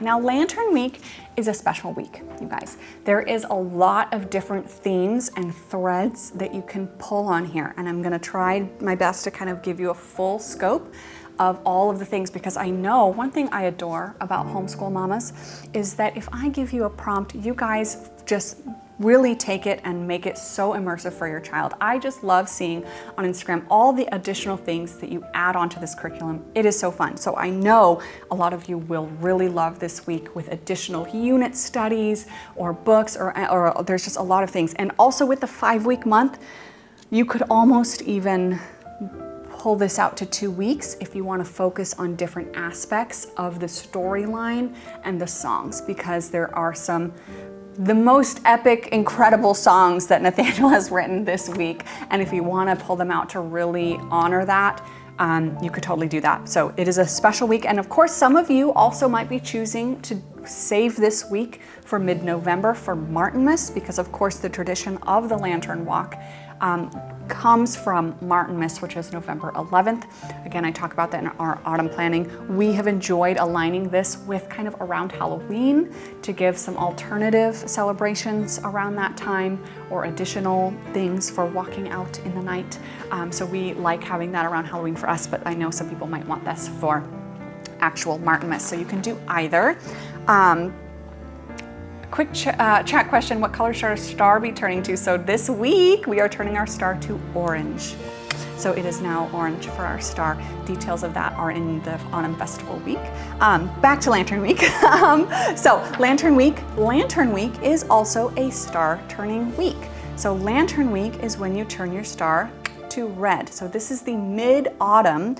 Now, Lantern Week is a special week, you guys. There is a lot of different themes and threads that you can pull on here, and I'm gonna try my best to kind of give you a full scope of all of the things, because I know one thing I adore about homeschool mamas is that if I give you a prompt, you guys just really take it and make it so immersive for your child. I just love seeing on Instagram all the additional things that you add onto this curriculum. It is so fun. So I know a lot of you will really love this week with additional unit studies or books, or there's just a lot of things. And also with the 5-week month, you could almost even pull this out to 2 weeks if you want to focus on different aspects of the storyline and the songs, because there are the most epic, incredible songs that Nathaniel has written this week. And if you want to pull them out to really honor that, you could totally do that. So it is a special week. And of course, some of you also might be choosing to save this week for mid-November for Martinmas, because of course the tradition of the Lantern Walk comes from Martinmas, which is November 11th. Again, I talk about that in our autumn planning. We have enjoyed aligning this with kind of around Halloween to give some alternative celebrations around that time, or additional things for walking out in the night. So we like having that around Halloween for us, but I know some people might want this for actual Martinmas, so you can do either. Quick chat question, what color should our star be turning to? So this week we are turning our star to orange. So it is now orange for our star. Details of that are in the Autumn Festival week. Back to Lantern Week. So Lantern Week is also a star turning week. So Lantern Week is when you turn your star to red. So this is the mid-autumn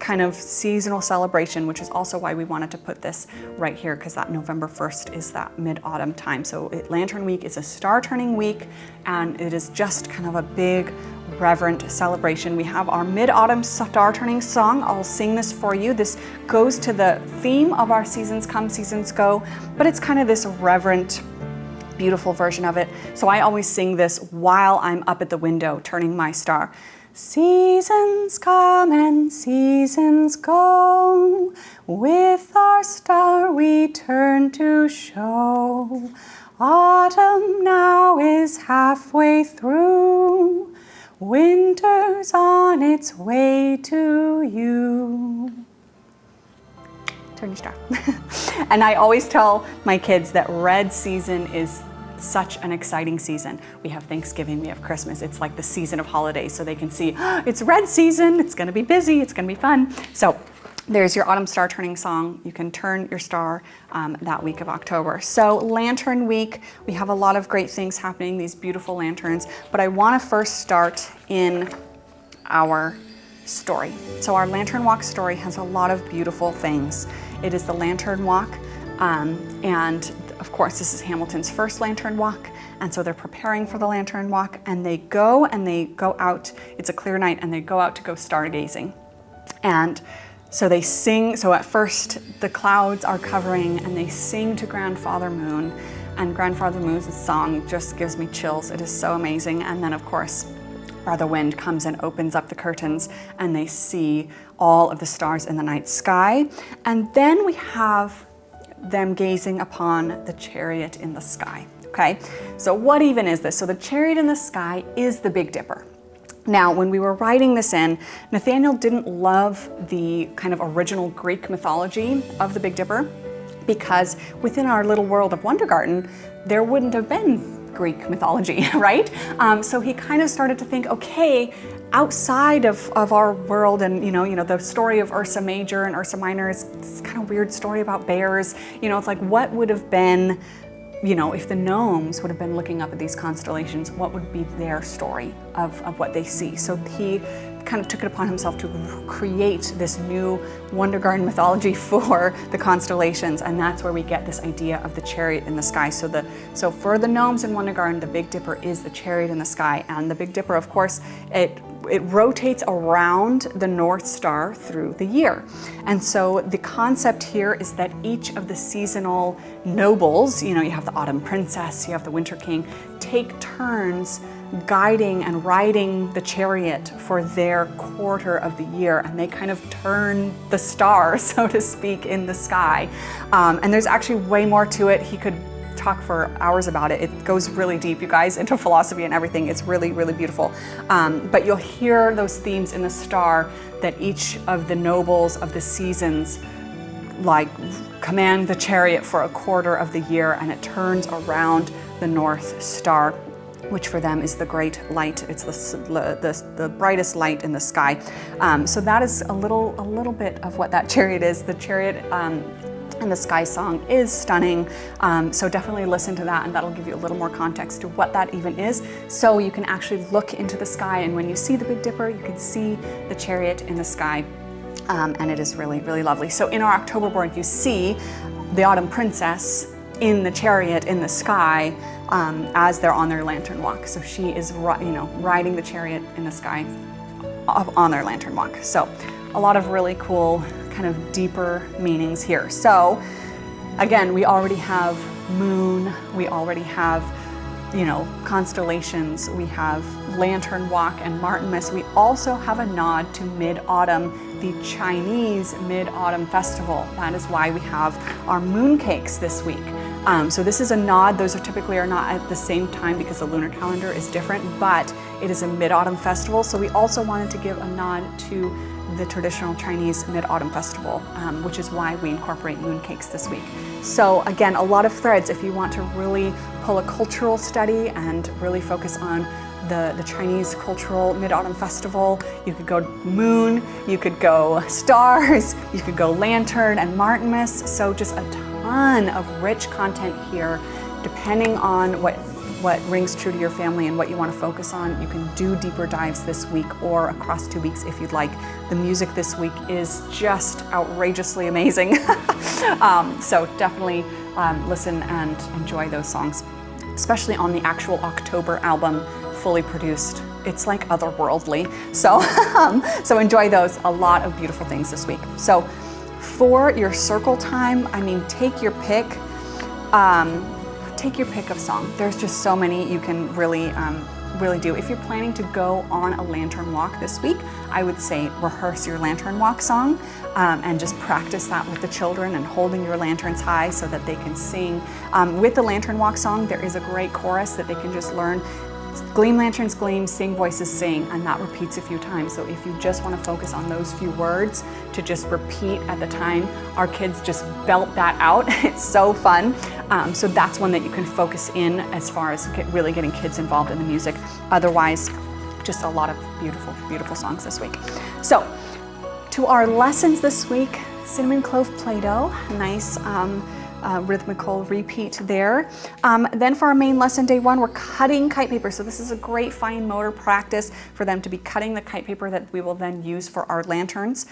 kind of seasonal celebration, which is also why we wanted to put this right here, because that November 1st is that mid-autumn time. So Lantern Week is a star turning week, and it is just kind of a big reverent celebration. We have our mid-autumn star turning song. I'll sing this for you. This goes to the theme of our seasons come, seasons go, but it's kind of this reverent, beautiful version of it. So I always sing this while I'm up at the window turning my star. Seasons come and seasons go, with our star we turn to show. Autumn now is halfway through, winter's on its way to you. Turn your star. And I always tell my kids that red season is such an exciting season. We have Thanksgiving, we have Christmas. It's like the season of holidays, so they can see, it's red season, it's gonna be busy, it's gonna be fun. So there's your autumn star turning song. You can turn your star that week of October. So Lantern Week, we have a lot of great things happening, these beautiful lanterns, but I wanna first start in our story. So our Lantern Walk story has a lot of beautiful things. It is the Lantern Walk, and of course, this is Hamilton's first Lantern Walk, and so they're preparing for the Lantern Walk, and they go out, it's a clear night, and they go out to go stargazing. And so they sing, so at first the clouds are covering, and they sing to Grandfather Moon, and Grandfather Moon's song just gives me chills. It is so amazing. And then of course, Brother Wind comes and opens up the curtains, and they see all of the stars in the night sky. And then we have them gazing upon the chariot in the sky, okay? So what even is this? So the chariot in the sky is the Big Dipper. Now, when we were writing this in, Nathaniel didn't love the kind of original Greek mythology of the Big Dipper, because within our little world of Wondergarten, there wouldn't have been Greek mythology, right? So he kind of started to think, okay, outside of our world, and you know the story of Ursa Major and Ursa Minor is this kind of weird story about bears. It's like, what would have been, if the gnomes would have been looking up at these constellations, what would be their story of what they see? So he kind of took it upon himself to create this new Wondergarten mythology for the constellations, and that's where we get this idea of the chariot in the sky. So for the gnomes in Wondergarten, the Big Dipper is the chariot in the sky, and the Big Dipper, of course, it rotates around the North Star through the year. And so the concept here is that each of the seasonal nobles, you have the autumn princess, you have the winter king, take turns guiding and riding the chariot for their quarter of the year, and they kind of turn the star, so to speak, in the sky. And there's actually way more to it. He could talk for hours about it. It goes really deep, you guys, into philosophy and everything. It's really, really beautiful. But you'll hear those themes in the star, that each of the nobles of the seasons command the chariot for a quarter of the year, and it turns around the North Star, which for them is the great light. It's the brightest light in the sky. So that is a little bit of what that chariot is. The chariot and the sky song is stunning. So definitely listen to that, and that'll give you a little more context to what that even is. So you can actually look into the sky, and when you see the Big Dipper, you can see the chariot in the sky. And it is really, really lovely. So in our October board, you see the Autumn Princess in the chariot in the sky as they're on their lantern walk. So she is, riding the chariot in the sky on their lantern walk. So a lot of really cool kind of deeper meanings here. So again, we already have moon, we already have constellations, we have lantern walk and Martinmas. We also have a nod to Mid-Autumn, the Chinese Mid-Autumn festival. That is why we have our mooncakes this week. So this is a nod. Those are not at the same time because the lunar calendar is different, but it is a Mid-Autumn festival. So we also wanted to give a nod to the traditional Chinese Mid-Autumn festival, which is why we incorporate mooncakes this week. So again, a lot of threads. If you want to really pull a cultural study and really focus on the Chinese cultural Mid-Autumn festival, you could go moon, you could go stars, you could go lantern and Martinmas. So just a ton of rich content here, depending on what rings true to your family and what you want to focus on. You can do deeper dives this week or across 2 weeks if you'd like. The music this week is just outrageously amazing. So definitely listen and enjoy those songs, especially on the actual October album, fully produced. It's like otherworldly. So, so enjoy those. A lot of beautiful things this week. So for your circle time, take your pick. Take your pick of song. There's just so many you can really do. If you're planning to go on a lantern walk this week, I would say rehearse your lantern walk song and just practice that with the children and holding your lanterns high so that they can sing. With the lantern walk song, there is a great chorus that they can just learn. Gleam lanterns gleam, sing voices sing, and that repeats a few times. So if you just want to focus on those few words to just repeat at the time, our kids just belt that out. It's so fun. So that's one that you can focus in as far as really getting kids involved in the music. Otherwise, just a lot of beautiful, beautiful songs this week. So to our lessons this week, cinnamon clove Play-Doh, nice rhythmical repeat there. Then for our main lesson, day 1, we're cutting kite paper. So this is a great fine motor practice for them to be cutting the kite paper that we will then use for our lanterns.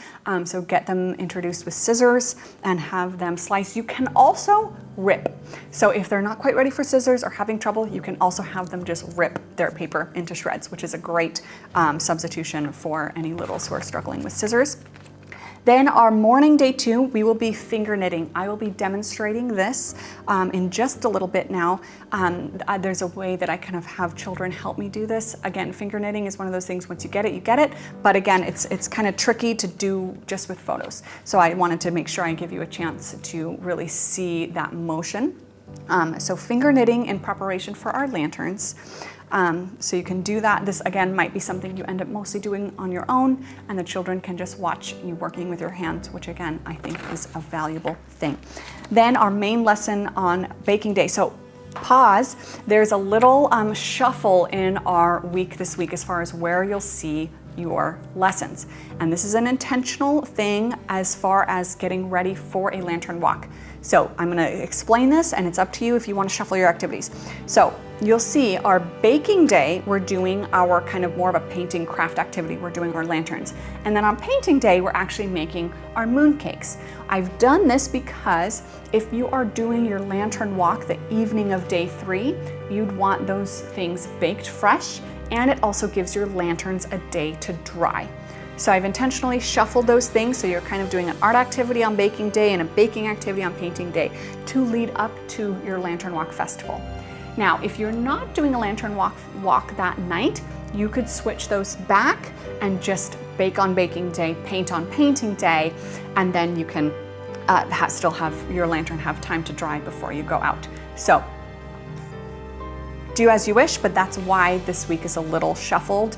So get them introduced with scissors and have them slice. You can also rip. So if they're not quite ready for scissors or having trouble, you can also have them just rip their paper into shreds, which is a great substitution for any littles who are struggling with scissors. Then our morning, day 2, we will be finger knitting. I will be demonstrating this in just a little bit now. There's a way that I kind of have children help me do this. Again, finger knitting is one of those things, once you get it, you get it. But again, it's kind of tricky to do just with photos. So I wanted to make sure I give you a chance to really see that motion. So finger knitting in preparation for our lanterns. So you can do that. This again might be something you end up mostly doing on your own, and the children can just watch you working with your hands, which again I think is a valuable thing. Then our main lesson on baking day. So pause. There's a little shuffle in our week this week as far as where you'll see your lessons. And this is an intentional thing as far as getting ready for a lantern walk. So I'm going to explain this, and it's up to you if you want to shuffle your activities. So you'll see our baking day, we're doing our kind of more of a painting craft activity. We're doing our lanterns. And then on painting day, we're actually making our moon cakes. I've done this because if you are doing your lantern walk the evening of day 3, you'd want those things baked fresh and it also gives your lanterns a day to dry. So I've intentionally shuffled those things, so you're kind of doing an art activity on baking day and a baking activity on painting day to lead up to your Lantern Walk Festival. Now, if you're not doing a Lantern Walk that night, you could switch those back and just bake on baking day, paint on painting day, and then you can still have your lantern have time to dry before you go out. So do as you wish, but that's why this week is a little shuffled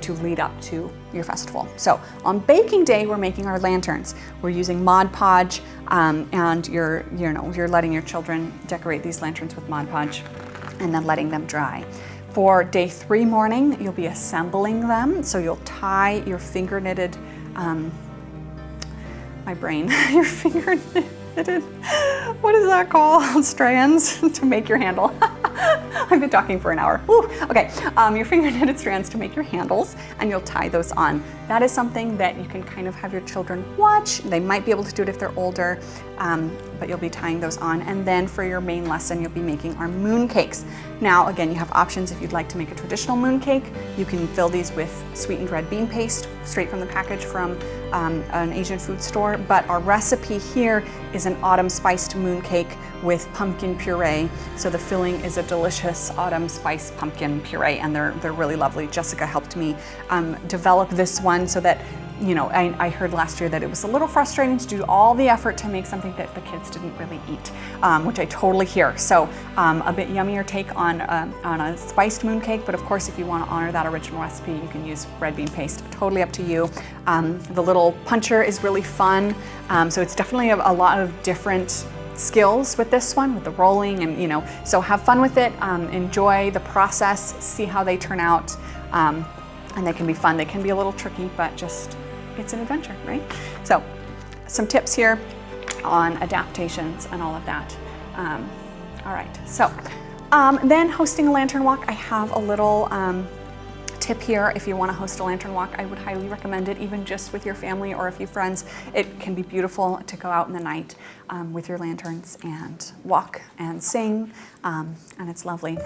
to lead up to your festival. So on baking day, we're making our lanterns. We're using Mod Podge, and you're letting your children decorate these lanterns with Mod Podge and then letting them dry. For day 3 morning, you'll be assembling them. So you'll tie your finger knitted, your finger knitted, what is that called? Strands to make your handle. I've been talking for an hour. Woo. Okay, your finger knitted strands to make your handles, and you'll tie those on. That is something that you can kind of have your children watch. They might be able to do it if they're older, but you'll be tying those on. And then for your main lesson, you'll be making our moon cakes. Now, again, you have options if you'd like to make a traditional moon cake. You can fill these with sweetened red bean paste, straight from the package from an Asian food store. But our recipe here is an autumn spiced moon cake with pumpkin puree. So the filling is a delicious autumn spice pumpkin puree, and they're really lovely. Jessica helped me develop this one so that, you know, I heard last year that it was a little frustrating to do all the effort to make something that the kids didn't really eat, which I totally hear. So a bit yummier take on a spiced moon cake, but of course, if you want to honor that original recipe, you can use red bean paste. Totally up to you. The little puncher is really fun. So it's definitely a lot of different skills with this one, with the rolling, and, you know, so have fun with it. Enjoy the process, see how they turn out. And they can be fun. They can be a little tricky, but just, it's an adventure, right? So some tips here on adaptations and all of that. All right, so then hosting a lantern walk, I have a little tip here. If you want to host a lantern walk, I would highly recommend it, even just with your family or a few friends. It can be beautiful to go out in the night with your lanterns and walk and sing, and it's lovely.